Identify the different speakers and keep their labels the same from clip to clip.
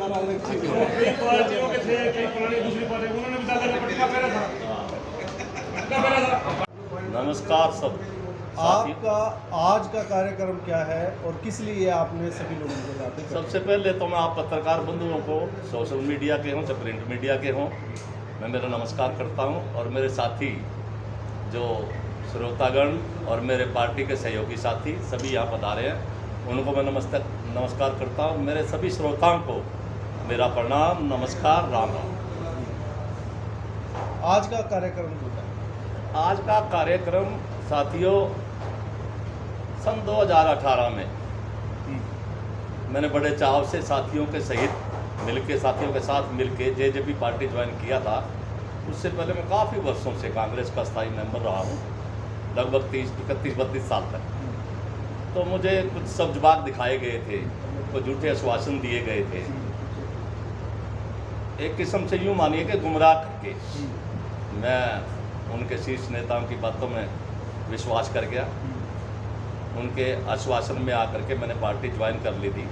Speaker 1: कई पार्टियों के थे, कई पुरानी दूसरी पार्टी, उन्होंने भी दादा का पट्टा पहना था।
Speaker 2: नमस्कार सब
Speaker 3: आपका आज का कार्यक्रम क्या है और किस लिए आपने सभी लोगों को याद किया?
Speaker 2: सबसे पहले तो मैं आप पत्रकार बंधुओं को, सोशल मीडिया के हों चाहे प्रिंट मीडिया के हों, मैं मेरा नमस्कार करता हूं। और मेरे साथी जो श्रोतागण और मेरे पार्टी के सहयोगी साथी सभी यहाँ पधारे हैं, उनको मैं नमस्कार करता हूं। मेरे सभी श्रोताओं को मेरा प्रणाम, नमस्कार, राम राम।
Speaker 3: आज का कार्यक्रम क्या है?
Speaker 2: आज का कार्यक्रम साथियों, सन 2018 में मैंने बड़े चाव से साथियों के साथियों के साथ मिलके जेजेपी पार्टी ज्वाइन किया था। उससे पहले मैं काफ़ी वर्षों से कांग्रेस का स्थायी मेंबर रहा हूँ, लगभग 31-32 साल तक। तो मुझे कुछ सब्जबाग दिखाए गए थे, कुछ झूठे आश्वासन दिए गए थे, एक किस्म से यूँ मानिए कि गुमराह करके मैं उनके शीर्ष नेताओं की बातों में विश्वास कर गया। उनके आश्वासन में आकर के मैंने पार्टी ज्वाइन कर ली थी।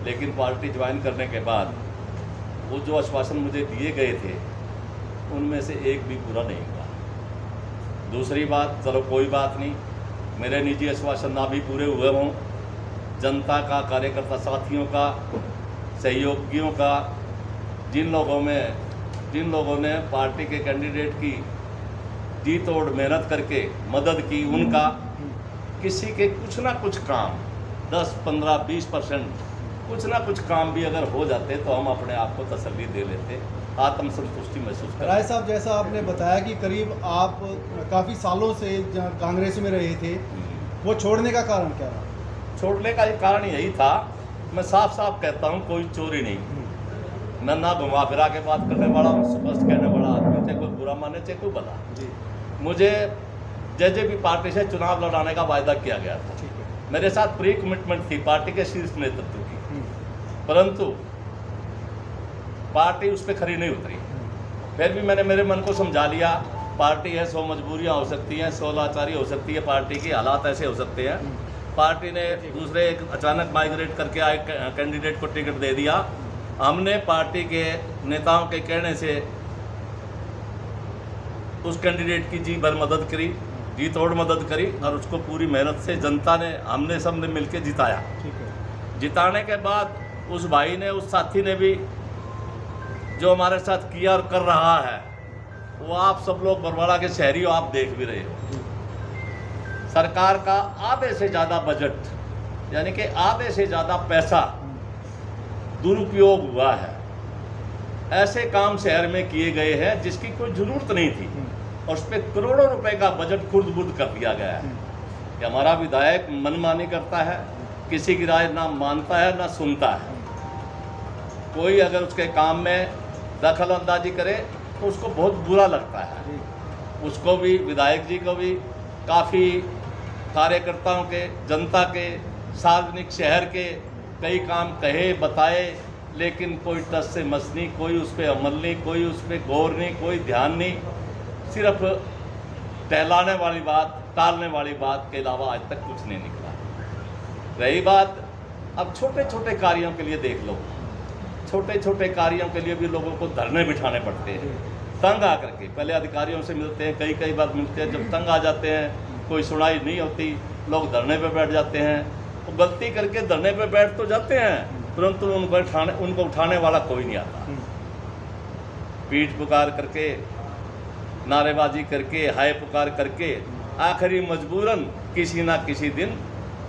Speaker 2: लेकिन पार्टी ज्वाइन करने के बाद वो जो आश्वासन मुझे दिए गए थे उनमें से एक भी पूरा नहीं हुआ। दूसरी बात, चलो कोई बात नहीं, मेरे निजी आश्वासन ना भी पूरे हुए हों, जनता का, कार्यकर्ता साथियों का, सहयोगियों का, जिन लोगों ने पार्टी के कैंडिडेट की जी तोड़ मेहनत करके मदद की, उनका किसी के कुछ ना कुछ काम 10, 15, 20% कुछ ना कुछ काम भी अगर हो जाते तो हम अपने आप को तसल्ली दे लेते, आत्मसंतुष्टि महसूस करते।
Speaker 3: राय साहब, जैसा आपने बताया कि करीब आप काफ़ी सालों से कांग्रेस में रहे थे, वो छोड़ने का कारण क्या रहा?
Speaker 2: छोड़ने का कारण यही था, मैं साफ साफ कहता हूँ, कोई चोरी नहीं, मैं ना घुमा फिरा के बात करने वाला हूँ, स्पष्ट कहने वाला आदमी, चाहे कोई बुरा माने चाहे कोई भला। मुझे जेजेपी पार्टी से चुनाव लड़ाने का वायदा किया गया था। मेरे साथ प्री कमिटमेंट थी पार्टी के शीर्ष नेतृत्व की, परंतु पार्टी उस पर खरी नहीं उतरी। फिर भी मैंने मेरे मन को समझा लिया, पार्टी है, 100 मजबूरियां हो सकती हैं, 100 लाचारी हो सकती है, पार्टी के हालात ऐसे हो सकते हैं। पार्टी ने दूसरे अचानक माइग्रेट करके आए कैंडिडेट को टिकट दे दिया। हमने पार्टी के नेताओं के कहने से उस कैंडिडेट की जी भर मदद करी, जी तोड़ मदद करी, और उसको पूरी मेहनत से जनता ने, हमने सब ने मिलकर जिताया। जिताने के बाद उस भाई ने, उस साथी ने भी जो हमारे साथ किया और कर रहा है, वो आप सब लोग बरवाड़ा के शहरी हो, आप देख भी रहे हो। सरकार का आधे से ज़्यादा बजट, यानी कि आधे से ज़्यादा पैसा दुरुपयोग हुआ है। ऐसे काम शहर में किए गए हैं जिसकी कोई ज़रूरत नहीं थी, और उस पर करोड़ों रुपए का बजट खुर्द-बुर्द कर दिया गया है। कि हमारा विधायक मनमानी करता है, किसी की राय ना मानता है ना सुनता है। कोई अगर उसके काम में दखल अंदाजी करे तो उसको बहुत बुरा लगता है। उसको भी, विधायक जी को भी, काफ़ी कार्यकर्ताओं के, जनता के, सार्वजनिक शहर के कई काम कहे, बताए, लेकिन कोई टस से मस नहीं, कोई उस पर अमल नहीं, कोई उस पर गौर नहीं, कोई ध्यान नहीं, सिर्फ टहलाने वाली बात, टालने वाली बात के अलावा आज तक कुछ नहीं निकला। रही बात, अब छोटे छोटे कार्यों के लिए देख लो, छोटे छोटे कार्यों के लिए भी लोगों को धरने बिठाने पड़ते हैं, तंग आकर के। पहले अधिकारियों से मिलते हैं, कई बार मिलते हैं, जब तंग आ जाते हैं, कोई सुनाई नहीं होती, लोग धरने पे बैठ जाते हैं। वो गलती करके धरने पे बैठ तो जाते हैं, परंतु उनको उठाने वाला कोई नहीं आता। पीठ पुकार करके, नारेबाजी करके, हाय पुकार करके, आखिरी मजबूरन किसी ना किसी दिन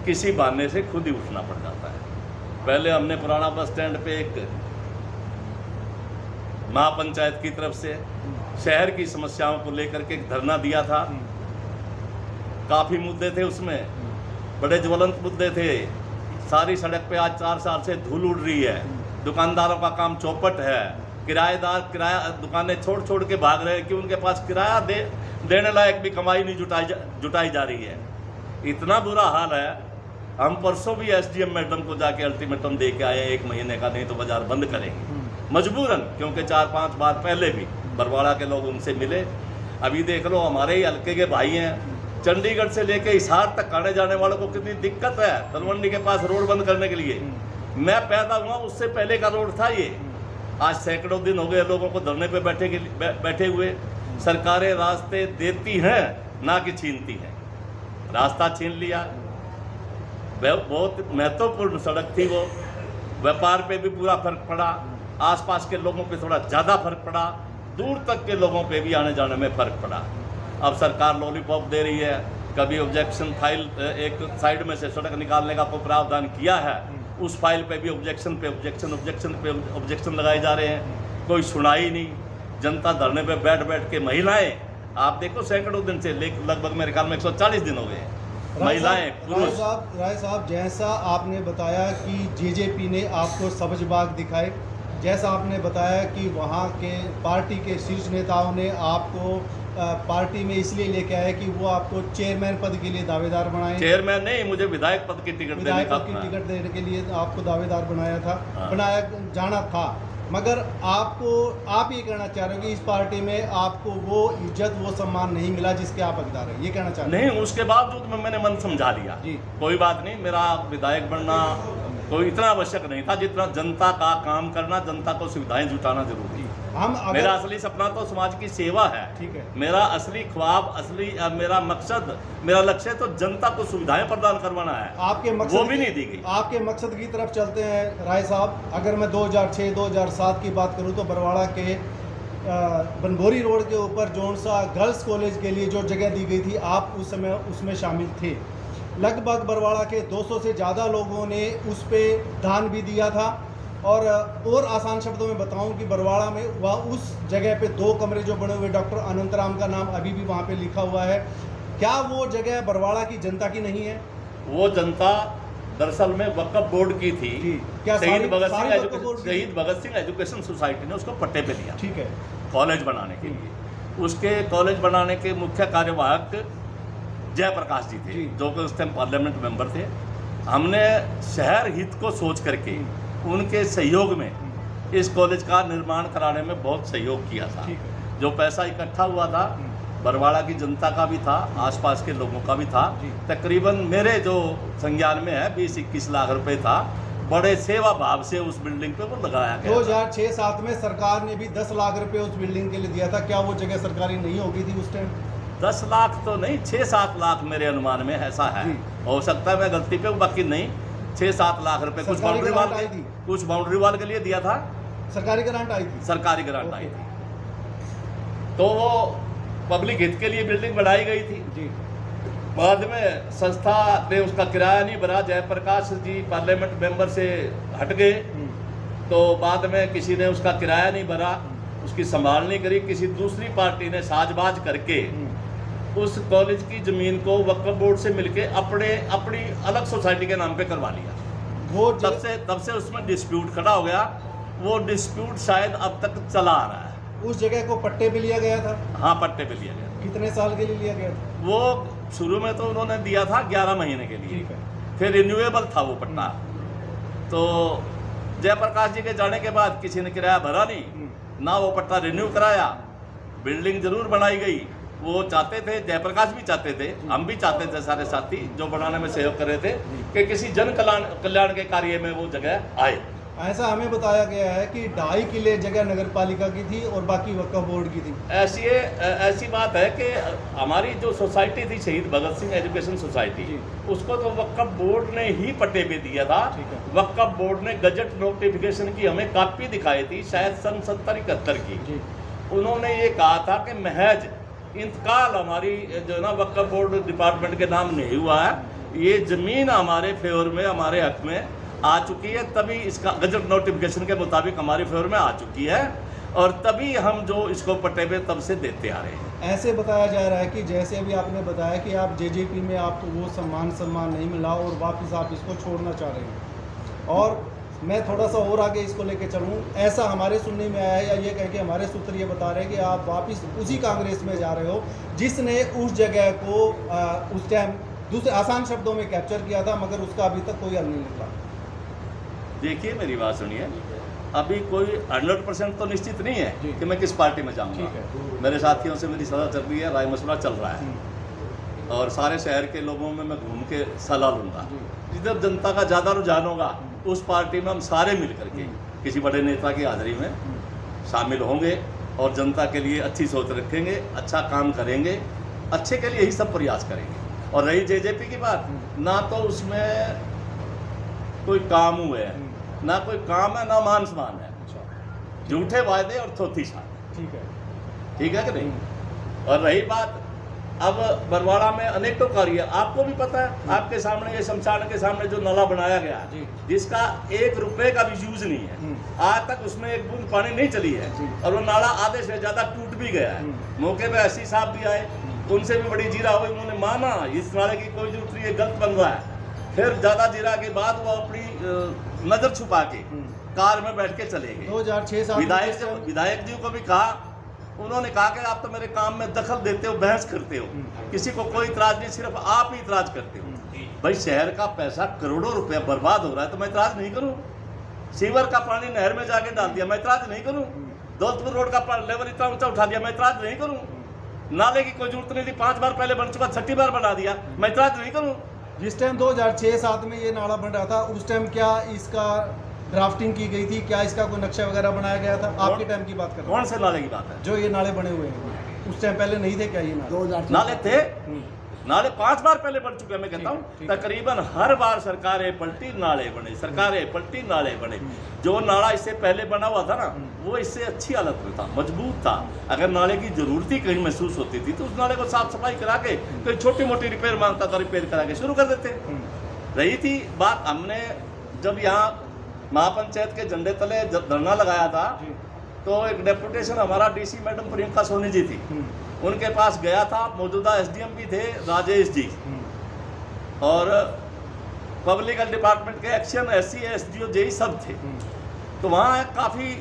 Speaker 2: किसी बहाने से खुद ही उठना पड़ जाता है। पहले हमने पुराना बस स्टैंड पे एक महापंचायत की तरफ से शहर की समस्याओं को लेकर के एक धरना दिया था। काफ़ी मुद्दे थे उसमें, बड़े ज्वलंत मुद्दे थे। सारी सड़क पे आज 4 साल से धूल उड़ रही है, दुकानदारों का काम चौपट है, किराएदार दुकानें छोड़ के भाग रहे हैं कि उनके पास किराया देने लायक भी कमाई नहीं जुटाई जा रही है। इतना बुरा हाल है। हम परसों भी एसडीएम मैडम को जाके अल्टीमेटम दे के आए, 1 महीने का, नहीं तो बाजार बंद करेंगे मजबूरन, क्योंकि 4-5 बार पहले भी बरवाड़ा के लोग उनसे मिले। अभी देख लो, हमारे ही हल्के के भाई हैं, चंडीगढ़ से लेके हिसार तक आने जाने वालों को कितनी दिक्कत है तलवंडी के पास रोड बंद करने के लिए। मैं पैदा हुआ उससे पहले का रोड था ये। आज सैकड़ों दिन हो गए लोगों को धरने पे बैठे हुए। सरकारें रास्ते देती हैं ना कि छीनती हैं। रास्ता छीन लिया। बहुत महत्वपूर्ण सड़क थी वो। व्यापार पे भी पूरा फर्क पड़ा, आसपास के लोगों पे थोड़ा ज़्यादा फर्क पड़ा, दूर तक के लोगों पे भी आने जाने में फ़र्क पड़ा। अब सरकार लॉलीपॉप दे रही है। कभी ऑब्जेक्शन फाइल एक साइड में से सड़क निकालने का कोई प्रावधान किया है, उस फाइल पे भी ऑब्जेक्शन लगाए जा रहे हैं। कोई सुनाई नहीं। जनता धरने पे बैठ के महिलाएं, आप देखो सैकड़ों दिन से लगभग मेरे ख्याल में 140 दिन हो गए हैं। महिलाएं, पुरुष।
Speaker 3: राय साहब, जैसा आपने बताया कि जेजेपी ने आपको सब्ज बाग दिखाए, जैसा आपने बताया कि वहाँ के पार्टी के शीर्ष नेताओं ने आपको पार्टी में इसलिए लेके आए कि वो आपको चेयरमैन पद के लिए दावेदार बनाए।
Speaker 2: चेयरमैन नहीं, मुझे विधायक पद की टिकट
Speaker 3: देने के लिए आपको दावेदार बनाया था,
Speaker 2: हाँ।
Speaker 3: बनाया जाना था। मगर आपको, आप ये कहना चाह रहे हो कि इस पार्टी में आपको वो इज्जत, वो सम्मान नहीं मिला जिसके आप हकदार हैं, ये कहना चाह रहे हैं?
Speaker 2: नहीं, उसके बावजूद मैंने मन समझा लिया
Speaker 3: जी।
Speaker 2: कोई बात नहीं, मेरा विधायक बनना कोई इतना आवश्यक नहीं था जितना जनता का काम करना, जनता को सुविधाएं जुटाना जरूरी है। मेरा असली सपना तो समाज की सेवा है।
Speaker 3: ठीक है।
Speaker 2: मेरा असली ख्वाब, मेरा मकसद, मेरा लक्ष्य तो जनता को सुविधाएं प्रदान करवाना है।
Speaker 3: आपके मकसद
Speaker 2: वो भी नहीं दी गई।
Speaker 3: आपके मकसद की तरफ चलते हैं राय साहब। अगर मैं 2006-2007 की बात करूं तो बरवाड़ा के बनभोरी रोड के ऊपर जोनसा गर्ल्स कॉलेज के लिए जो जगह दी गई थी, आप उस समय उसमें शामिल थे। लगभग बरवाड़ा के 200 से ज़्यादा लोगों ने उस पर दान भी दिया था। और आसान शब्दों में बताऊं कि बरवाड़ा में वह उस जगह पे 2 कमरे जो बने हुए, डॉक्टर अनंतराम का नाम अभी भी वहाँ पे लिखा हुआ है। क्या वो जगह बरवाड़ा की जनता की नहीं है?
Speaker 2: वो जनता दरअसल में वक्फ बोर्ड की थी।
Speaker 3: क्या
Speaker 2: शहीद भगत सिंह एजुकेशन सोसाइटी ने उसको पट्टे पे दिया।
Speaker 3: ठीक है।
Speaker 2: कॉलेज बनाने के लिए। उसके कॉलेज बनाने के मुख्य कार्यवाहक जयप्रकाश जी थे, जो कि उस टाइम पार्लियामेंट मेंबर थे। हमने शहर हित को सोच करके उनके सहयोग में इस कॉलेज का निर्माण कराने में बहुत सहयोग किया था। जो पैसा इकट्ठा हुआ था बरवाड़ा की जनता का भी था, आसपास के लोगों का भी था। तकरीबन मेरे जो संज्ञान में है 20-21 लाख रुपए था। बड़े सेवा भाव से उस बिल्डिंग पे वो लगाया गया।
Speaker 3: 2006-07 में सरकार ने भी 10 लाख रुपए उस बिल्डिंग के लिए दिया था। क्या वो जगह सरकारी नहीं होगी थी उस टाइम?
Speaker 2: 10 लाख तो नहीं, 6-7 लाख मेरे अनुमान में ऐसा है। हो सकता है मैं गलती पे, बाकी नहीं 6-7 लाख रुपए कुछ बाउंड्री वाल के लिए दिया था।
Speaker 3: सरकारी ग्रांट आई थी।
Speaker 2: सरकारी ग्रांट आई थी। तो वो पब्लिक हित के लिए बिल्डिंग बनाई गई थी।
Speaker 3: जी।
Speaker 2: बाद में संस्था ने उसका किराया नहीं भरा। जयप्रकाश जी पार्लियामेंट मेंबर से हट गए, तो बाद में किसी ने उसका किराया नहीं भरा, उसकी संभाल नहीं करी। किसी दूसरी पार्टी ने साजबाज करके उस कॉलेज की जमीन को वक्फ बोर्ड से मिलके अपनी अलग सोसाइटी के नाम पे करवा लिया। वो तब से उसमें डिस्प्यूट खड़ा हो गया। वो डिस्प्यूट शायद अब तक चला आ रहा है।
Speaker 3: उस जगह को पट्टे पे लिया गया था?
Speaker 2: हाँ, पट्टे पे लिया गया।
Speaker 3: कितने साल के लिए लिया गया था?
Speaker 2: वो शुरू में तो उन्होंने दिया था 11 महीने के लिए।
Speaker 3: ठीक है।
Speaker 2: फिर रिन्यूएबल था वो पट्टा। तो जयप्रकाश जी के जाने के बाद किसी ने किराया भरा नहीं, ना वो पट्टा रिन्यू कराया। बिल्डिंग जरूर बनाई गई। वो चाहते थे, जयप्रकाश भी चाहते थे, हम भी चाहते थे, सारे साथी जो बनाने में सहयोग कर रहे थे कि किसी जन कल्याण के कार्य में वो जगह आए।
Speaker 3: ऐसा हमें बताया गया है कि 2.5 किले जगह नगर पालिका की थी और बाकी वक्फ बोर्ड की थी।
Speaker 2: ऐसी बात है कि हमारी जो सोसाइटी थी शहीद भगत सिंह एजुकेशन सोसाइटी, उसको तो वक्फ बोर्ड ने ही पट्टे पे दिया था। वक्फ बोर्ड ने गजट नोटिफिकेशन की हमें कॉपी दिखाई थी, शायद सन 70-71 की। उन्होंने ये कहा था कि महज इंतकाल हमारी जो ना वक्फ बोर्ड डिपार्टमेंट के नाम नहीं हुआ है, ये ज़मीन हमारे फेवर में, हमारे हक में आ चुकी है, तभी इसका गजट नोटिफिकेशन के मुताबिक हमारे फेवर में आ चुकी है, और तभी हम जो इसको पट्टे पे तब से देते आ रहे हैं।
Speaker 3: ऐसे बताया जा रहा है कि जैसे अभी आपने बताया कि आप जेजेपी में आपको वो सम्मान नहीं मिला और वापस आप इसको छोड़ना चाह रहे हैं। और मैं थोड़ा सा और आगे इसको लेके चलूँ, ऐसा हमारे सुनने में आया है, या ये कह के हमारे सूत्र ये बता रहे हैं कि आप वापस उसी कांग्रेस में जा रहे हो जिसने उस जगह को उस टाइम दूसरे आसान शब्दों में कैप्चर किया था, मगर उसका अभी तक कोई हल नहीं निकला।
Speaker 2: देखिए, मेरी बात सुनिए, अभी कोई 100% तो निश्चित नहीं है कि मैं किस पार्टी में जाऊंगा। मेरे साथियों से मेरी सलाह चल रही है, राय मशवरा चल रहा है, और सारे शहर के लोगों में मैं घूम के सलाह लूँगा। जिधर जनता का ज़्यादा रुझान होगा उस पार्टी में हम सारे मिल करके किसी बड़े नेता की हाजिरी में शामिल होंगे और जनता के लिए अच्छी सोच रखेंगे, अच्छा काम करेंगे, अच्छे के लिए ही सब प्रयास करेंगे। और रही जेजेपी की बात, ना तो उसमें कोई काम हुए है, ना कोई काम है, ना मान सम्मान है, झूठे वायदे और थोथी शान। ठीक है कि नहीं। और रही बात, अब बरवाड़ा में अनेकों कार्य, आपको भी पता है, आपके सामने ये शमशान के सामने जो नाला बनाया गया जिसका 1 रुपए का भी यूज नहीं है, आज तक उसमें एक बूंद पानी नहीं चली है और वो नाला आधे से ज्यादा टूट भी गया है। मौके पे एससी साहब भी आए, उनसे भी बड़ी जीरा हुई, उन्होंने माना इस नाले की कोई जरूरत नहीं है, गलत बन रहा है। फिर ज्यादा जीरा के बाद वो अपनी नजर छुपा के कार में बैठ के चले गए।
Speaker 3: 2006
Speaker 2: विधायक जी को भी कहा, उन्होंने कहा कि आप तो मेरे काम में दखल देते हो, बहस करते हो, किसी को कोई इतराज नहीं, सिर्फ आप ही इतराज करते हो। भाई शहर का पैसा करोड़ों रुपया बर्बाद हो रहा है तो मैं इतराज नहीं करूं? सीवर का पानी नहर में जाके डाल दिया, मैं इतराज नहीं करूं? दौलतपुर रोड का लेवल इतना ऊंचा उठा दिया, मैं इतराज नहीं करूं? नाले की कोई जरूरत नहीं थी, 5 बार पहले बन चुका, 6ठी बार बना दिया, मैं इतराज नहीं करूं?
Speaker 3: जिस टाइम 2006-07 में ये नाला बन रहा था, उस टाइम क्या इसका ड्राफ्टिंग की गई थी? क्या इसका कोई नक्शा वगैरह बनाया गया था? आपके टाइम की बात कर रहा हूं।
Speaker 2: कौन से नाले की बात है?
Speaker 3: जो ये नाले बने हुए हैं उस टाइम पहले नहीं थे क्या ये नाले?
Speaker 4: 2006
Speaker 2: नाले थे, नाले 5 बार पहले बन चुके हैं। मैं कहता हूँ तकरीबन हर बार सरकारें पलटी नाले बने, सरकारें पलटी नाले बने। जो नाला इससे पहले बना हुआ था ना, वो इससे अच्छी हालत में था, मजबूत था। अगर नाले की जरूरत ही कहीं महसूस होती थी तो उस नाले को साफ सफाई करा के, कोई छोटी मोटी रिपेयर मांगता था, रिपेयर करा के शुरू कर देते। रही थी बात, हमने जब यहाँ महापंचायत के झंडे तले धरना लगाया था तो एक डेपुटेशन हमारा डीसी मैडम प्रियंका सोनी जी थी, उनके पास गया था। मौजूदा एसडीएम भी थे राजेश जी, और पब्लिक हेल्थ डिपार्टमेंट के एक्शन एससी एसडीओ जेई सब थे। तो वहाँ काफ़ी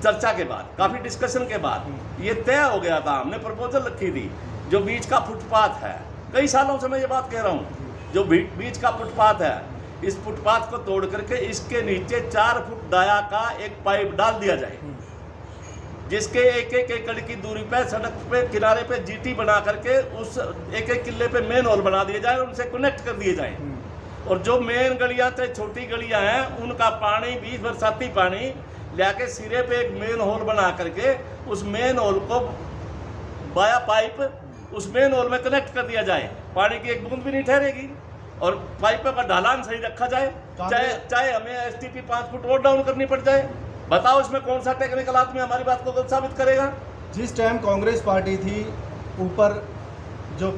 Speaker 2: चर्चा के बाद, काफ़ी डिस्कशन के बाद ये तय हो गया था, हमने प्रपोजल रखी थी। जो बीच का फुटपाथ है, कई सालों से मैं ये बात कह रहा हूँ, जो बीच का फुटपाथ है, इस फुटपाथ को तोड़ करके इसके नीचे 4 फुट डाया का एक पाइप डाल दिया जाए, जिसके 1-1 एकड़ की दूरी पे सड़क पे किनारे पे जीटी बना करके उस 1-1 किले पे मेन होल बना दिए जाए और उनसे कनेक्ट कर दिए जाए। और जो मेन गलियां चाहे छोटी गलियां हैं, उनका पानी 20 बरसाती पानी लाके सिरे पे एक मेन होल बना करके उस मेन होल को बाया पाइप उस मेन होल में कनेक्ट कर दिया जाए, पानी की एक बूंद भी नहीं ठहरेगी। और पाइप का ढालान सही रखा जाए, चाहे हमें एसटीपी 5 फुट और डाउन करनी पड़ जाए। बताओ इसमें कौन सा टेक्निकल आदमी हमारी बात को गलत साबित करेगा?
Speaker 3: जिस टाइम कांग्रेस पार्टी थी, ऊपर जो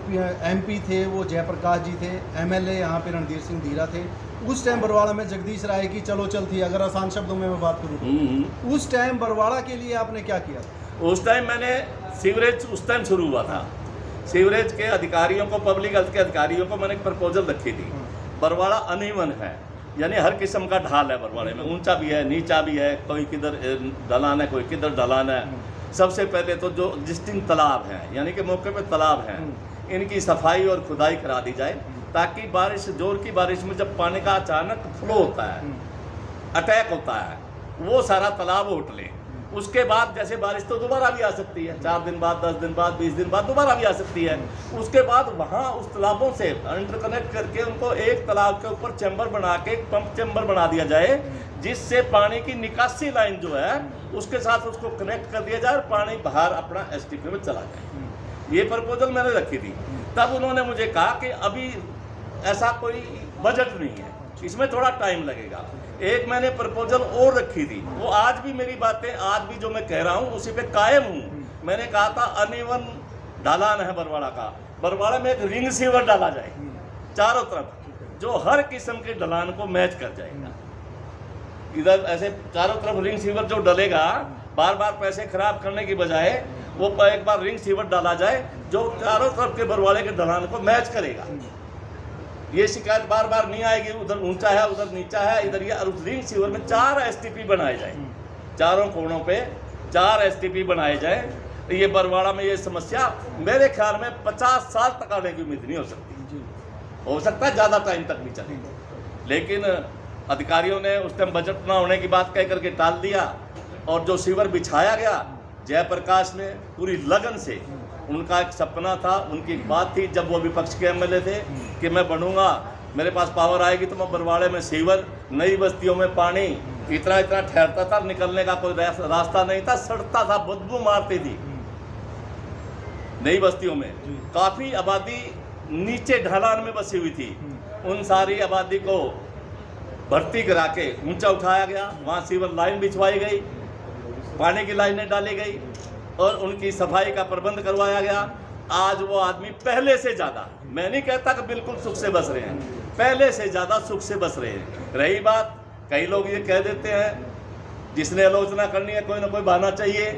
Speaker 3: एमपी थे वो जयप्रकाश जी थे, एमएलए यहाँ पे रणधीर सिंह धीरा थे। उस टाइम बरवाड़ा में जगदीश राय की चलो चल थी, अगर आसान शब्दों में मैं बात करूँ। उस टाइम बरवाड़ा के लिए आपने क्या किया?
Speaker 2: उस टाइम मैंने सीवरेज उस टाइम शुरू हुआ था, सीवरेज के अधिकारियों को, पब्लिक हेल्थ के अधिकारियों को मैंने एक प्रपोजल रखी थी। बरवाड़ा अनइवन है, यानी हर किस्म का ढाल है बरवाड़े में, ऊंचा भी है, नीचा भी है, कोई किधर ढलान है, कोई किधर ढलान है। सबसे पहले तो जो एग्जिस्टिंग तालाब हैं, यानी कि मौके पे तालाब हैं, इनकी सफाई और खुदाई करा दी जाए, ताकि बारिश, जोर की बारिश में जब पानी का अचानक फ्लो होता है, अटैक होता है, वो सारा तालाब उठ ले। उसके बाद जैसे बारिश तो दोबारा भी आ सकती है, 4 दिन बाद, 10 दिन बाद, 20 दिन बाद दोबारा भी आ सकती है। उसके बाद वहाँ उस तालाबों से इंटरकनेक्ट करके उनको एक तालाब के ऊपर चैम्बर बना के, एक पंप चैम्बर बना दिया जाए, जिससे पानी की निकासी लाइन जो है उसके साथ उसको कनेक्ट कर दिया जाए और पानी बाहर अपना एसटीपी में चला जाए। ये प्रपोजल मैंने रखी थी। तब उन्होंने मुझे कहा कि अभी ऐसा कोई बजट नहीं है, इसमें थोड़ा टाइम लगेगा। एक मैंने प्रपोजल और रखी थी, वो आज भी मेरी बातें, आज भी जो मैं कह रहा हूँ उसी पे कायम हूँ। मैंने कहा था अनइवन ढलान है बरवाड़ा का, बरवाड़ा में एक रिंग सीवर डाला जाए चारों तरफ, जो हर किस्म के ढलान को मैच कर जाएगा। इधर ऐसे चारों तरफ रिंग सीवर जो डलेगा, बार बार पैसे खराब करने की बजाय वो एक बार रिंग सीवर डाला जाए जो चारों तरफ के बरवाड़े के ढलान को मैच करेगा। ये शिकायत बार बार नहीं आएगी, उधर ऊंचा है, उधर नीचा है, इधर ये। और उस रिंग सीवर में 4 एसटीपी बनाए जाए, चारों कोनों पे 4 एसटीपी बनाए जाए। ये बरवाड़ा में ये समस्या मेरे ख्याल में 50 साल तक आने की उम्मीद नहीं हो सकती। हो सकता है ज़्यादा टाइम तक भी चलेगा, लेकिन अधिकारियों ने उस टाइम बजट ना होने की बात कह करके टाल दिया। और जो सीवर बिछाया गया, जयप्रकाश ने पूरी लगन से, उनका एक सपना था, उनकी एक बात थी जब वो विपक्ष के एमएलए थे कि मैं बनूंगा, मेरे पास पावर आएगी तो मैं बरवाड़े में सीवर नई बस्तियों में पानी इतना इतना ठहरता था, निकलने का कोई रास्ता नहीं था, सड़ता था, बदबू मारती थी। नई बस्तियों में काफ़ी आबादी नीचे ढलान में बसी हुई थी, उन सारी आबादी को भर्ती करा के ऊंचा उठाया गया, वहाँ सीवर लाइन बिछवाई गई, पानी की लाइनें डाली गई और उनकी सफाई का प्रबंध करवाया गया। आज वो आदमी पहले से ज़्यादा, मैं नहीं कहता कि बिल्कुल सुख से बस रहे हैं, पहले से ज़्यादा सुख से बस रहे हैं। रही बात, कई लोग ये कह देते हैं, जिसने आलोचना करनी है कोई ना कोई बहाना चाहिए,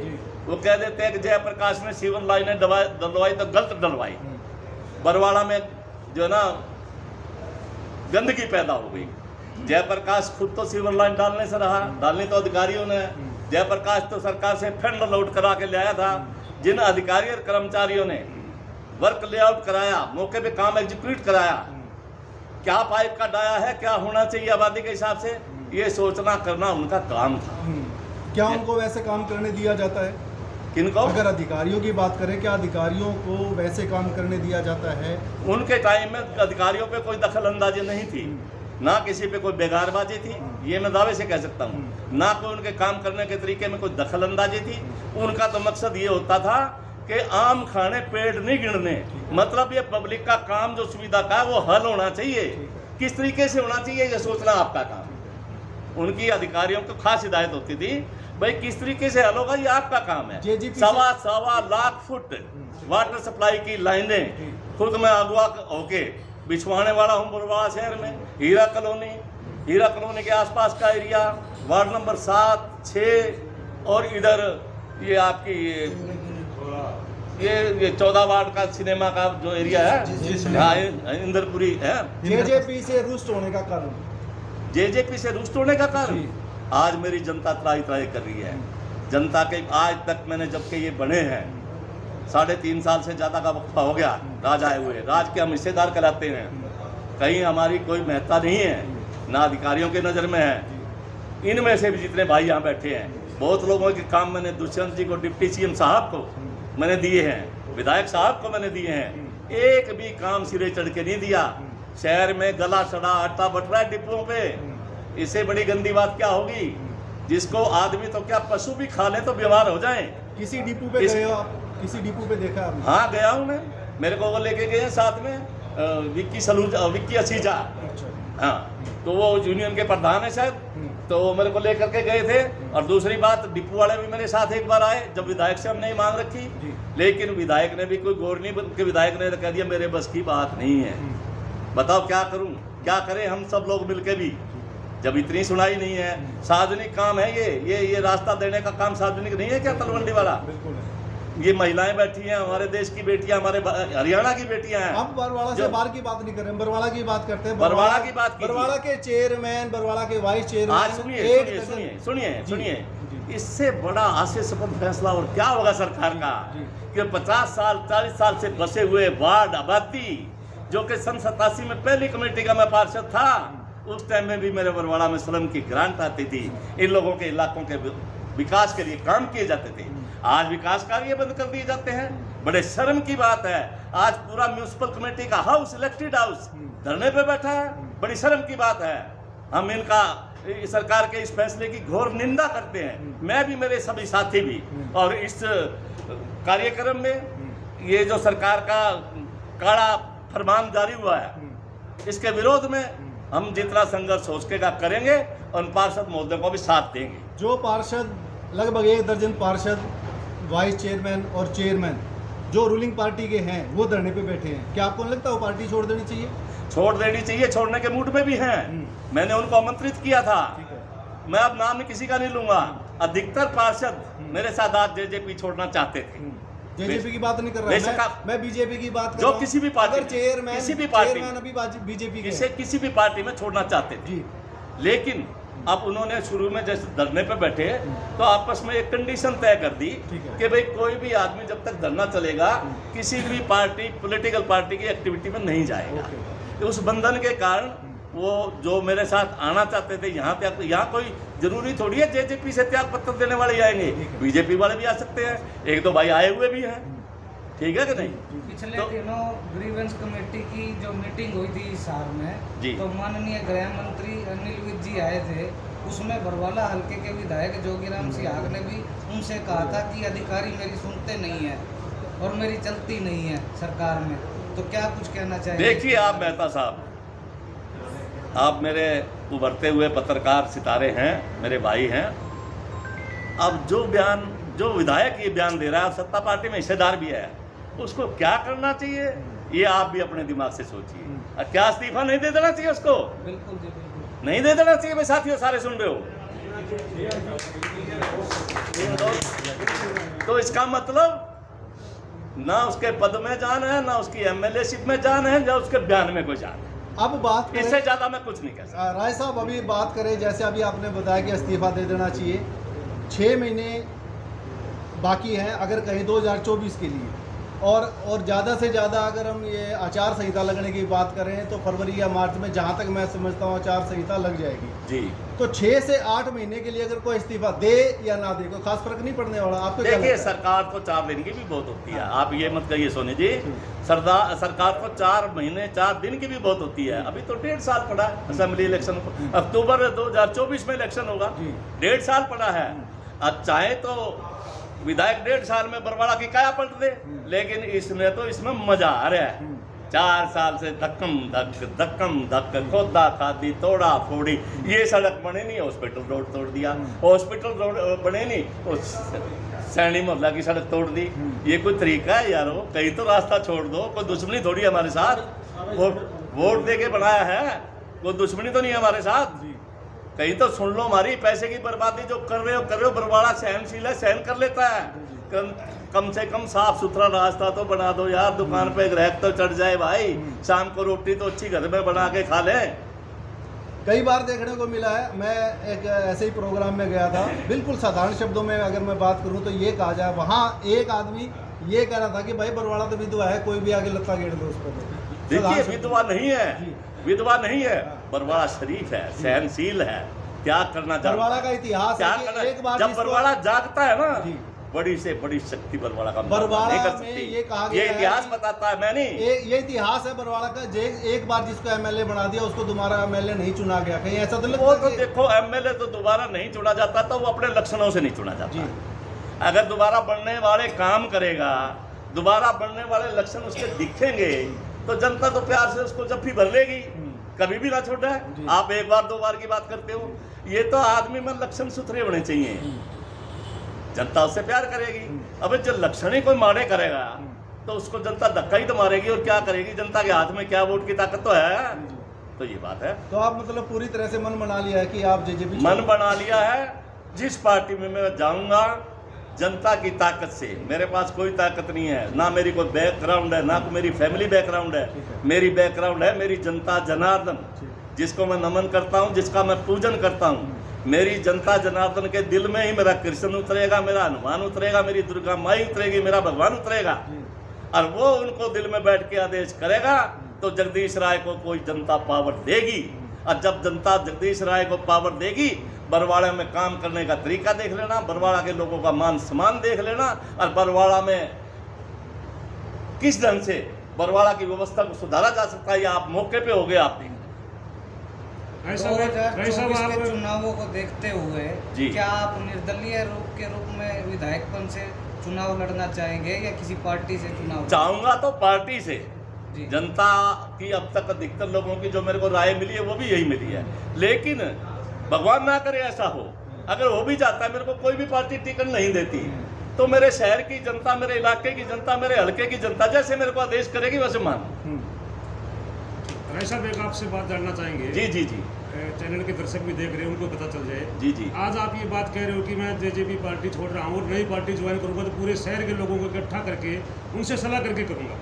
Speaker 2: वो कह देते हैं कि जयप्रकाश ने सीवर लाइनें डलवाई तो गलत डलवाई। बरवाड़ा में जो है ना गंदगी पैदा हो गई। जयप्रकाश खुद तो सीवर लाइन डालने से रहा, डालनी तो अधिकारियों ने। जयप्रकाश तो सरकार से फंड लोड करा के लाया था। जिन अधिकारी और कर्मचारियों ने वर्क लेआउट कराया, मौके पे काम एग्जीक्यूट कराया, क्या पाइप का डाया है, क्या होना चाहिए आबादी के हिसाब से, ये सोचना करना उनका काम था।
Speaker 3: क्या उनको वैसे काम करने दिया जाता है?
Speaker 2: किनको?
Speaker 3: अगर अधिकारियों की बात करें, क्या अधिकारियों को वैसे काम करने दिया जाता है?
Speaker 2: उनके टाइम में अधिकारियों पे कोई दखल अंदाजी नहीं थी, ना किसी पे कोई बेगारबाजी थी, ये मैं दावे से कह सकता हूँ, ना कोई उनके काम करने के तरीके में कोई दखल अंदाजी थी। उनका तो मकसद ये होता था कि आम खाने पेट नहीं गिनने, मतलब ये पब्लिक का काम जो सुविधा का है वो हल होना चाहिए, किस तरीके से होना चाहिए ये सोचना आपका काम। उनकी अधिकारियों को खास हिदायत होती थी, भाई किस तरीके से हल होगा ये आपका काम है। सवा लाख फुट वाटर सप्लाई की लाइनें खुद में अगवा होके बिछवाने वाला हूँ बरवाड़ा शहर में। हीरा कॉलोनी के आसपास का एरिया, वार्ड नंबर 7, 6 और इधर ये आपकी ये 14 वार्ड का सिनेमा का जो एरिया है, हाँ इंदरपुरी है।
Speaker 3: जेजेपी से रुष्ट होने का कारण?
Speaker 2: जेजेपी से रुष्ट होने का कारण आज मेरी जनता त्राही कर रही है। जनता के आज तक मैंने जब के ये बने हैं 3.5 साल से ज़्यादा का वक्त हो गया राज आए हुए, राज के हम हिस्सेदार कहलाते हैं, कहीं हमारी कोई महत्ता नहीं है, ना अधिकारियों के नज़र में है। इनमें से भी जितने भाई यहाँ बैठे हैं, बहुत लोगों के काम मैंने दुष्यंत जी को, डिप्टी सीएम साहब को मैंने दिए हैं, विधायक साहब को मैंने दिए हैं, एक भी काम सिरे चढ़ के नहीं दिया। शहर में गला सड़ा आटा बट रहा है डिपुओं पे, इससे बड़ी गंदी बात क्या होगी, जिसको आदमी तो क्या पशु भी खा ले तो बीमार हो जाएं।
Speaker 3: किसी डिपो पे गए हो आप? किसी डिपो पे देखा आपने?
Speaker 2: हाँ गया हूँ मैं, मेरे को वो लेके गए हैं साथ में विक्की असीजा, हाँ तो वो यूनियन के प्रधान है शायद, तो वो मेरे को लेकर के गए थे। और दूसरी बात, डिपो वाले भी मेरे साथ एक बार आए जब विधायक से हमने मांग रखी, लेकिन विधायक ने भी कोई गौर नहीं, बल्कि विधायक ने कह दिया मेरे बस की बात नहीं है। बताओ क्या करूं, क्या करें हम सब लोग मिलके भी, जब इतनी सुनाई नहीं है। सार्वजनिक काम है ये रास्ता देने का काम सार्वजनिक नहीं है क्या तलवंडी वाला? ये महिलाएं बैठी हैं, हमारे देश की बेटियां, हमारे हरियाणा की बेटियां हैं।
Speaker 3: हम बरवाड़ा से बाहर की बात नहीं कर रहे हैं, बरवाड़ा की बात करते हैं।
Speaker 2: बरवाड़ा की बात की,
Speaker 3: बरवाड़ा के चेयरमैन, बरवाड़ा के वाइस चेयरमैन।
Speaker 2: आज सुनिए, इससे बड़ा हास्यास्पद फैसला और क्या होगा सरकार का कि 50 साल 40 साल से बसे हुए वार्ड आबादी, जो कि सन 87 में पहली कमेटी का मैं पार्षद था, उस टाइम में भी मेरे बरवाड़ा में स्लम की ग्रांट आती थी, इन लोगों के इलाकों के विकास के लिए काम किए जाते थे। आज विकास कार्य बंद कर दिए जाते हैं, बड़े शर्म की बात है। आज पूरा म्यूनिसिपल कमेटी का हाउस, इलेक्टेड हाउस धरने पे बैठा है, बड़ी शर्म की बात है। हम इनका सरकार के इस फैसले की घोर निंदा करते हैं, मैं भी, मेरे सभी साथी भी। और इस कार्यक्रम में ये जो सरकार का कड़ा फरमान जारी हुआ है, इसके विरोध में हम जितना संघर्ष हो सकेगा करेंगे और पार्षद महोदय को भी साथ देंगे।
Speaker 3: जो पार्षद, लगभग 1 दर्जन पार्षद, वाइस चेयरमैन और चेयरमैन जो रूलिंग पार्टी के हैं, वो धरने पे बैठे हैं, क्या आपको नहीं लगता वो पार्टी छोड़ देनी चाहिए?
Speaker 2: छोड़ देनी चाहिए, छोड़ने के मूड में भी हैं। मैंने उनको आमंत्रित किया था, मैं अब नाम किसी का नहीं लूंगा। अधिकतर पार्षद मेरे साथ आज जेजेपी छोड़ना चाहते थे।
Speaker 3: जेजेपी की बात नहीं कर रहा, मैं बीजेपी की बात कर रहा हूं।
Speaker 2: किसी भी पार्टी,
Speaker 3: चेयरमैन,
Speaker 2: किसी भी पार्टी,
Speaker 3: अभी बीजेपी
Speaker 2: किसी भी पार्टी में छोड़ना चाहते थे, लेकिन अब उन्होंने शुरू में जैसे धरने पे बैठे तो आपस में एक कंडीशन तय कर दी कि भाई कोई भी आदमी जब तक धरना चलेगा किसी भी पार्टी, पॉलिटिकल पार्टी की एक्टिविटी में नहीं जाएगा। तो उस बंधन के कारण वो जो मेरे साथ आना चाहते थे यहाँ कोई जरूरी थोड़ी है जेजेपी से त्याग पत्र देने वाले आएंगे, बीजेपी वाले भी आ सकते हैं, 1-2 भाई आए हुए भी हैं, ठीक है कि नहीं?
Speaker 4: पिछले
Speaker 2: तो
Speaker 4: दिनों ग्रीवेंस कमेटी की जो मीटिंग हुई थी हिसार
Speaker 2: जी।
Speaker 4: में, तो माननीय गृह मंत्री अनिल विज जी आए थे। उसमें बरवाला हल्के के विधायक जोगीराम सिहाग ने भी उनसे कहा था कि अधिकारी मेरी सुनते नहीं है और मेरी चलती नहीं है सरकार में। तो क्या कुछ कहना चाहिए?
Speaker 2: देखिए आप मेहता साहब, आप मेरे उभरते हुए पत्रकार सितारे हैं, मेरे भाई हैं। अब जो विधायक ये बयान दे रहा है, सत्ता पार्टी में हिस्सेदार भी है, उसको क्या करना चाहिए ये आप भी अपने दिमाग से सोचिए। क्या इस्तीफा नहीं दे देना चाहिए उसको?
Speaker 4: बिल्कुल जी, बिल्कुल
Speaker 2: नहीं दे देना चाहिए। भाई साथियों, सारे सुन रहे हो? तो इसका मतलब ना उसके पद में जान है, ना उसकी एमएलएशिप में जान है, ना उसके बयान में कोई जान है।
Speaker 3: अब बात करें,
Speaker 2: इससे ज्यादा मैं कुछ नहीं कह सकता।
Speaker 3: राय साहब अभी बात करें, जैसे अभी आपने बताया कि इस्तीफा दे देना चाहिए, 6 महीने बाकी हैं अगर कहीं 2024 के लिए, और ज़्यादा से ज़्यादा अगर हम ये आचार संहिता लगने की बात करें तो फरवरी या मार्च में, जहाँ तक मैं समझता हूँ, आचार संहिता लग जाएगी
Speaker 2: जी।
Speaker 3: तो 6 से 8 महीने के लिए अगर कोई इस्तीफा दे या ना दे, कोई खास फर्क नहीं पड़ने वाला। आपको क्या
Speaker 2: देखिए,
Speaker 3: लगता है?
Speaker 2: सरकार को 4 दिन की भी बहुत होती है। आप ये मत कहिए सोनी जी, सरकार को 4 महीने 4 दिन की भी बहुत होती है। अभी तो 1.5 साल पड़ा है असेंबली इलेक्शन को, अक्टूबर 2024 में इलेक्शन होगा। 1.5 साल पड़ा है। अब चाहे तो विधायक 1.5 साल में बरवाड़ा की काया पलट दे, लेकिन इसमें मजा आ रहा है। 4 साल से धक्कम धक खोदा खादी तोड़ा फोड़ी, ये सड़क बने नहीं, हॉस्पिटल रोड तोड़ दिया, हॉस्पिटल रोड बने नहीं, उस सैनी मोहल्ला की सड़क तोड़ दी। ये कोई तरीका है यारो? कहीं तो रास्ता छोड़ दो। कोई दुश्मनी थोड़ी हमारे साथ, वोट दे के बनाया है, कोई दुश्मनी तो नहीं है हमारे साथ। कहीं तो सुन लो, हमारी पैसे की बर्बादी जो कर रहे हो, बरवाड़ा सहनशील है, सहन कर लेता है। कम से कम साफ सुथरा रास्ता तो बना दो यार, दुकान पे ग्राहक तो चढ़ जाए भाई, शाम को रोटी तो अच्छी घर में बना के खा ले।
Speaker 3: कई बार देखने को मिला है, मैं एक ऐसे ही प्रोग्राम में गया था, बिल्कुल साधारण शब्दों में अगर मैं बात करूं तो ये कहा जाए, वहाँ एक आदमी ये कह रहा था कि भाई बरवाड़ा तो विधवा है, कोई भी आगे लत्ता गेड़ दो उस पर।
Speaker 2: देखिए, विधवा नहीं है, विधवा नहीं है, बरवाड़ा शरीफ है, सहनशील है। क्या करना चाहता,
Speaker 3: बरवाड़ा का इतिहास
Speaker 2: क्या
Speaker 3: है कि एक बार
Speaker 2: जब बरवाड़ा जागता है ना,
Speaker 3: जी,
Speaker 2: बड़ी से बड़ी शक्ति बरवाड़ा का
Speaker 3: बरवाड़ा
Speaker 2: नहीं कर
Speaker 3: में
Speaker 2: सकती।
Speaker 3: ये कहा गया
Speaker 2: ये इतिहास बताता है, मैं नहीं।
Speaker 3: ये इतिहास है बरवाड़ा का, एक बार जिसको एमएलए बना दिया उसको दोबारा एमएलए नहीं चुना गया। कहीं ऐसा तो
Speaker 2: वो
Speaker 3: लगता
Speaker 2: तो देखो, एमएलए तो दोबारा नहीं चुना जाता, तो वो अपने लक्षणों से नहीं चुना जाता।
Speaker 3: जी।
Speaker 2: अगर दोबारा बनने वाले काम करेगा, दोबारा बनने वाले लक्षण उसके दिखेंगे, तो जनता तो प्यार से उसको जब भी भर लेगी, कभी भी ना छोड़ा है। आप 1 बार 2 बार की बात करते हो, ये तो आदमी में लक्षण सुथरे होने चाहिए, जनता उससे प्यार करेगी। अब जो लक्षण ही कोई मारे करेगा तो उसको जनता धक्का ही तो मारेगी, और क्या करेगी? जनता के हाथ में क्या, वोट की ताकत तो है। तो ये बात है।
Speaker 3: तो आप मतलब पूरी तरह से मन बना लिया है कि आप जेजेपी,
Speaker 2: मन बना लिया है, जिस पार्टी में मैं जाऊंगा जनता की ताकत से। मेरे पास कोई ताकत नहीं है, ना मेरी कोई बैकग्राउंड है, ना कोई मेरी फैमिली बैकग्राउंड है। मेरी बैकग्राउंड है मेरी जनता जनार्दन, जिसको मैं नमन करता हूँ, जिसका मैं पूजन करता हूँ। मेरी जनता जनार्दन के दिल में ही मेरा कृष्ण उतरेगा, मेरा हनुमान उतरेगा, मेरी दुर्गा माई उतरेगी, मेरा भगवान उतरेगा, और वो उनको दिल में बैठ के आदेश करेगा तो जगदीश राय को कोई जनता पावर देगी। और जब जनता जगदीश राय को पावर देगी, बरवाड़ा में काम करने का तरीका देख लेना, बरवाड़ा के लोगों का मान सम्मान देख लेना, और बरवाड़ा में किस ढंग से बरवाड़ा की व्यवस्था को सुधारा जा सकता है, आप मौके पे हो गए। आप देख
Speaker 4: 2024 के चुनावों को देखते हुए
Speaker 2: जी।
Speaker 4: क्या आप निर्दलीय के रूप में विधायक पद से चुनाव लड़ना चाहेंगे या किसी पार्टी से चुनाव?
Speaker 2: चाहूंगा तो पार्टी से।
Speaker 4: जी।
Speaker 2: जनता की अब तक अधिकतर लोगों की जो मेरे को राय मिली है वो भी यही मिली है, लेकिन भगवान ना करे ऐसा हो, अगर हो भी जाता है, मेरे को कोई भी पार्टी टिकट नहीं देती, तो मेरे शहर की जनता, मेरे इलाके की जनता, मेरे हल्के की जनता जैसे मेरे को आदेश करेगी वैसे मान।
Speaker 1: राय साहब, एक आपसे बात जानना चाहेंगे।
Speaker 2: जी जी जी।
Speaker 1: चैनल के दर्शक भी देख रहे हैं, उनको पता चल जाए।
Speaker 2: जी जी।
Speaker 1: आज आप ये बात कह रहे हो कि मैं जेजेपी पार्टी छोड़ रहा हूँ और नई पार्टी ज्वाइन करूंगा, तो पूरे शहर के लोगों को इकट्ठा करके उनसे सलाह करके करूंगा,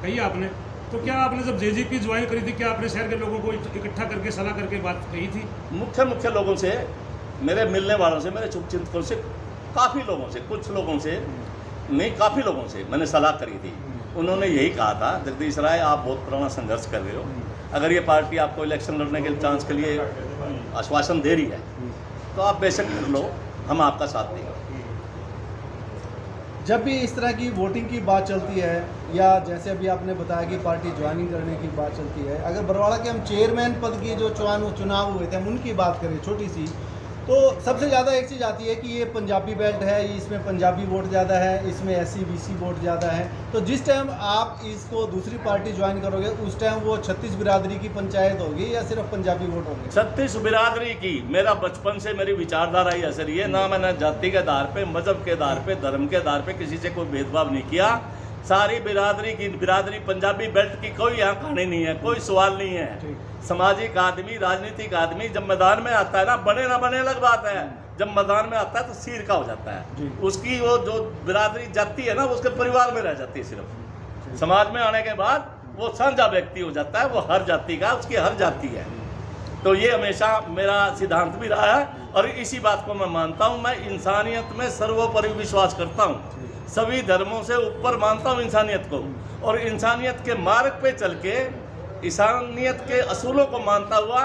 Speaker 1: कही आपने। तो क्या आपने जब जेजेपी ज्वाइन करी थी, क्या आपने शहर के लोगों को इकट्ठा करके सलाह करके बात कही थी?
Speaker 2: मुख्य लोगों से, मेरे मिलने वालों से, मेरे शुभचिंतकों से, काफ़ी लोगों से, कुछ लोगों से नहीं, काफ़ी लोगों से मैंने सलाह करी थी। उन्होंने यही कहा था, जगदीश राय आप बहुत पुराना संघर्ष कर रहे हो, अगर ये पार्टी आपको इलेक्शन लड़ने के चांस के लिए आश्वासन दे रही है तो आप बेशक कर लो, हम आपका साथ देंगे।
Speaker 3: जब भी इस तरह की वोटिंग की बात चलती है या जैसे अभी आपने बताया कि पार्टी ज्वाइनिंग करने की बात चलती है, अगर बरवाड़ा के हम चेयरमैन पद की जो चुनाव हुए थे हम उनकी बात करें छोटी सी, तो सबसे ज़्यादा एक चीज़ आती है कि ये पंजाबी बेल्ट है, इसमें पंजाबी वोट ज़्यादा है, इसमें SC BC वोट ज़्यादा है। तो जिस टाइम आप इसको दूसरी पार्टी ज्वाइन करोगे उस टाइम वो 36 बिरादरी की पंचायत होगी या सिर्फ पंजाबी वोट होंगे?
Speaker 2: 36 बिरादरी की। मेरा बचपन से मेरी विचारधारा ही असर ये, ना मैंने जाति के आधार पे, मजहब के आधार पे, धर्म के आधार पे किसी से कोई भेदभाव नहीं किया। सारी बिरादरी की, बिरादरी पंजाबी बेल्ट की कोई यहाँ कहानी नहीं है, कोई सवाल नहीं है। सामाजिक आदमी, राजनीतिक आदमी जब मैदान में आता है ना, बने ना बने अलग बात है, जब मैदान में आता है तो सिर का हो जाता है। उसकी वो जो बिरादरी जाती है ना, उसके परिवार में रह जाती है सिर्फ। समाज में आने के बाद वो साझा व्यक्ति हो जाता है, वो हर जाति का, उसकी हर जाति है। तो ये हमेशा मेरा सिद्धांत भी रहा है और इसी बात को मैं मानता हूँ। मैं इंसानियत में सर्वोपरि विश्वास करता हूँ, सभी धर्मों से ऊपर मानता हूँ इंसानियत को, और इंसानियत के मार्ग पे चल के इंसानियत के असूलों को मानता हुआ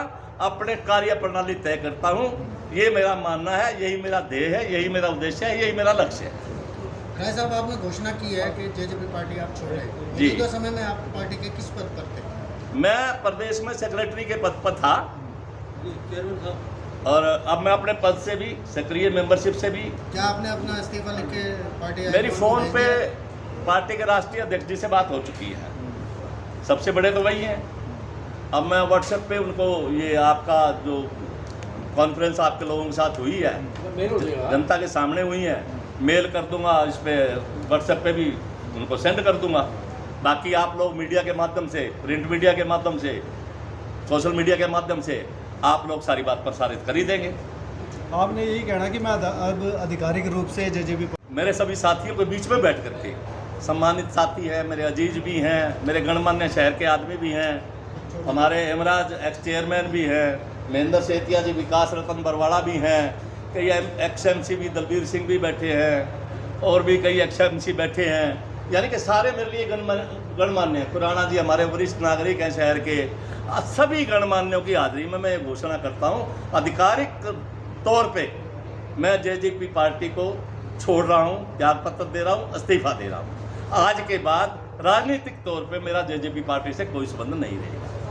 Speaker 2: अपने कार्य प्रणाली तय करता हूँ। ये मेरा मानना है, यही मेरा ध्येय है, यही मेरा उद्देश्य है, यही मेरा लक्ष्य है।
Speaker 5: राय साहब, आपने घोषणा की है कि JJP पार्टी आप छोड़ रहे हैं।
Speaker 2: जी।
Speaker 5: मौजूदा समय में आप पार्टी के किस पद पर थे?
Speaker 2: मैं प्रदेश में सेक्रेटरी के पद पर था और अब मैं अपने पद से भी, सक्रिय मेंबरशिप से भी।
Speaker 5: क्या आपने अपना इस्तीफा लिख के पार्टी
Speaker 2: मेरी
Speaker 5: हाईकमान को
Speaker 2: फ़ोन
Speaker 5: भेज
Speaker 2: पे
Speaker 5: दिया?
Speaker 2: पार्टी के राष्ट्रीय अध्यक्ष जी से बात हो चुकी है, सबसे बड़े तो वही हैं। अब मैं व्हाट्सएप पे उनको, ये आपका जो कॉन्फ्रेंस आपके लोगों के साथ हुई है, जनता के सामने हुई है, मेल कर दूंगा, इस पे व्हाट्सएप पे भी उनको सेंड कर दूंगा। बाकी आप लोग मीडिया के माध्यम से, प्रिंट मीडिया के माध्यम से, सोशल मीडिया के माध्यम से आप लोग सारी बात प्रसारित कर ही देंगे।
Speaker 3: आपने यही कहना कि मैं अब आधिकारिक रूप से JJP
Speaker 2: मेरे सभी साथियों के बीच में बैठ करके, सम्मानित साथी हैं, मेरे अजीज भी हैं, मेरे गणमान्य शहर के आदमी भी हैं, हमारे हेमराज एक्स चेयरमैन भी हैं, महेंद्र सेतिया जी, विकास रतन बरवाड़ा भी हैं, कई XMC भी, दलबीर सिंह भी बैठे हैं, और भी कई XMC बैठे हैं। यानी कि सारे मेरे लिए गणमान्य, खुराना जी हमारे वरिष्ठ नागरिक हैं शहर के। सभी गणमान्यों की हाजिरी में मैं ये घोषणा करता हूँ, आधिकारिक तौर पे मैं JJP पार्टी को छोड़ रहा हूँ, त्यागपत्र दे रहा हूँ, इस्तीफा दे रहा हूँ। आज के बाद राजनीतिक तौर पे मेरा JJP पार्टी से कोई संबंध नहीं रहेगा।